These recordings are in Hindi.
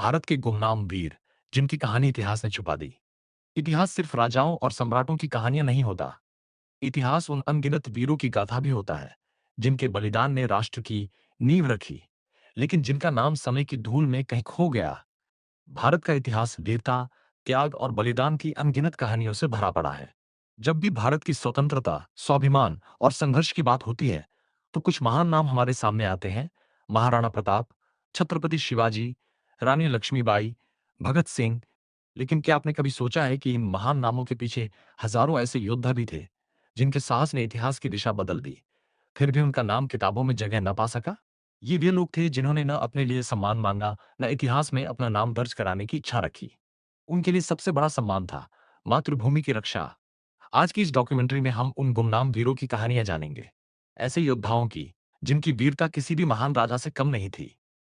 भारत के गुमनाम वीर जिनकी कहानी इतिहास ने छुपा दी। इतिहास सिर्फ राजाओं और सम्राटों की कहानियां नहीं होता। इतिहास उन अनगिनत वीरों की गाथा भी होता है जिनके बलिदान ने राष्ट्र की नींव रखी, लेकिन जिनका नाम समय की धूल में कहीं खो गया। भारत का इतिहास वीरता, त्याग और बलिदान की अनगिनत कहानियों से भरा पड़ा है। जब भी भारत की स्वतंत्रता, स्वाभिमान और संघर्ष की बात होती है, तो कुछ महान नाम हमारे सामने आते हैं। महाराणा प्रताप, छत्रपति शिवाजी, रानी लक्ष्मीबाई, भगत सिंह। लेकिन क्या आपने कभी सोचा है कि इन महान नामों के पीछे हजारों ऐसे योद्धा भी थे जिनके साहस ने इतिहास की दिशा बदल दी, फिर भी उनका नाम किताबों में जगह न पा सका? ये वे लोग थे जिन्होंने न अपने लिए सम्मान मांगा, न इतिहास में अपना नाम दर्ज कराने की इच्छा रखी। उनके लिए सबसे बड़ा सम्मान था मातृभूमि की रक्षा। आज की इस डॉक्यूमेंट्री में हम उन गुमनाम वीरों की कहानियां जानेंगे, ऐसे योद्धाओं की जिनकी वीरता किसी भी महान राजा से कम नहीं थी,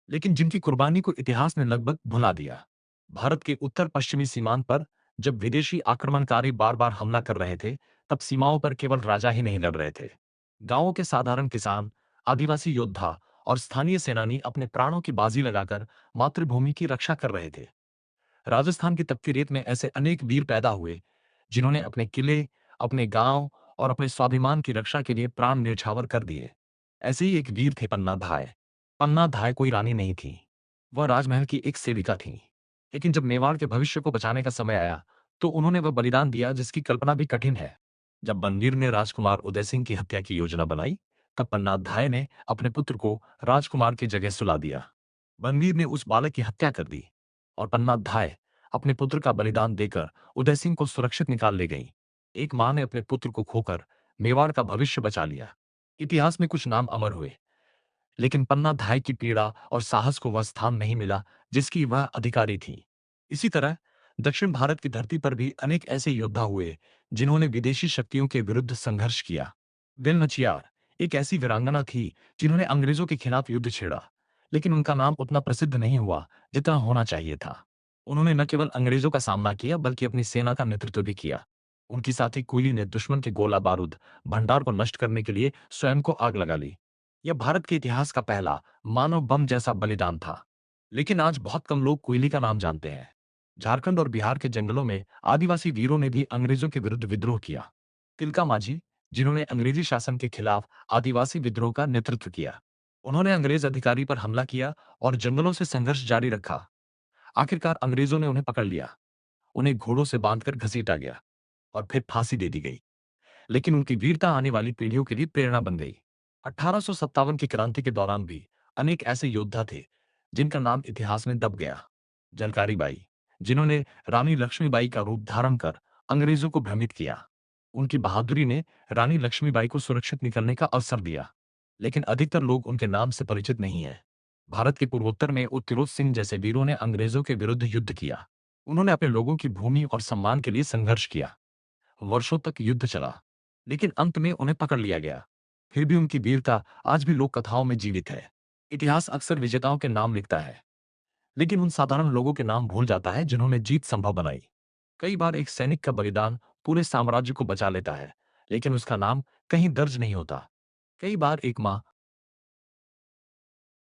लेकिन जिनकी कुर्बानी को इतिहास ने लगभग भुला दिया। भारत के उत्तर पश्चिमी सीमांत पर जब विदेशी आक्रमणकारी बार बार हमला कर रहे थे, तब सीमाओं पर केवल राजा ही नहीं लड़ रहे थे। गांवों के साधारण किसान, आदिवासी योद्धा और स्थानीय सेनानी अपने प्राणों की बाजी लगाकर मातृभूमि की रक्षा कर रहे थे। राजस्थान की तपती रेत में ऐसे अनेक वीर पैदा हुए जिन्होंने अपने किले, अपने गांव और अपने स्वाभिमान की रक्षा के लिए प्राण न्यौछावर कर दिए। ऐसे ही एक वीर थे पन्ना धाय। पन्ना धाय कोई रानी नहीं थी, वह राजमहल की एक सेविका थी। लेकिन जब मेवाड़ के भविष्य को बचाने का समय आया, तो उन्होंने वह बलिदान दिया जिसकी कल्पना भी कठिन है। जब बलबीर ने राजकुमार उदय सिंह की हत्या की योजना बनाई, तब पन्ना धाय ने अपने पुत्र को राजकुमार की जगह सुला दिया। बलबीर ने उस बालक की हत्या कर दी और पन्ना धाय अपने पुत्र का बलिदान देकर उदय सिंह को सुरक्षित निकाल ले गई। एक मां ने अपने पुत्र को खोकर मेवाड़ का भविष्य बचा लिया। इतिहास में कुछ नाम अमर हुए, लेकिन पन्ना धाय की पीड़ा और साहस को वह स्थान नहीं मिला जिसकी वह अधिकारी थी। इसी तरह दक्षिण भारत की धरती पर भी अनेक ऐसे योद्धा हुए जिन्होंने विदेशी शक्तियों के विरुद्ध संघर्ष किया। दिल नचियार एक ऐसी वीरांगना थी जिन्होंने अंग्रेजों के खिलाफ युद्ध छेड़ा, लेकिन उनका नाम उतना प्रसिद्ध नहीं हुआ जितना होना चाहिए था। उन्होंने न केवल अंग्रेजों का सामना किया बल्कि अपनी सेना का नेतृत्व भी किया। उनकी साथी कुली ने दुश्मन के गोला बारूद भंडार को नष्ट करने के लिए स्वयं को आग लगा ली। यह भारत के इतिहास का पहला मानव बम जैसा बलिदान था। लेकिन आज बहुत कम लोग कोयली का नाम जानते हैं। झारखंड और बिहार के जंगलों में आदिवासी वीरों ने भी अंग्रेजों के विरुद्ध विद्रोह किया। तिलका मांझी, जिन्होंने अंग्रेजी शासन के खिलाफ आदिवासी विद्रोह का नेतृत्व किया। उन्होंने अंग्रेज अधिकारी पर हमला किया और जंगलों से संघर्ष जारी रखा। आखिरकार अंग्रेजों ने उन्हें पकड़ लिया। उन्हें घोड़ों से बांधकर घसीटा गया और फिर फांसी दे दी गई। लेकिन उनकी वीरता आने वाली पीढ़ियों के लिए प्रेरणा बन गई। 1857 की क्रांति के दौरान भी अनेक ऐसे योद्धा थे जिनका नाम इतिहास में दब गया। झलकारी बाई, जिन्होंने रानी लक्ष्मीबाई का रूप धारण कर अंग्रेजों को भ्रमित किया। उनकी बहादुरी ने रानी लक्ष्मीबाई को सुरक्षित निकलने का अवसर दिया, लेकिन अधिकतर लोग उनके नाम से परिचित नहीं है। भारत के पूर्वोत्तर में उत्तिरोध सिंह जैसे वीरों ने अंग्रेजों के विरुद्ध युद्ध किया। उन्होंने अपने लोगों की भूमि और सम्मान के लिए संघर्ष किया। वर्षों तक युद्ध चला, लेकिन अंत में उन्हें पकड़ लिया गया। फिर भी उनकी वीरता आज भी लोक कथाओं में जीवित है। इतिहास अक्सर विजेताओं के नाम लिखता है, लेकिन उन साधारण लोगों के नाम भूल जाता है जिन्होंने जीत संभव बनाई। कई बार एक सैनिक का बलिदान पूरे साम्राज्य को बचा लेता है, लेकिन उसका नाम कहीं दर्ज नहीं होता। कई बार एक माँ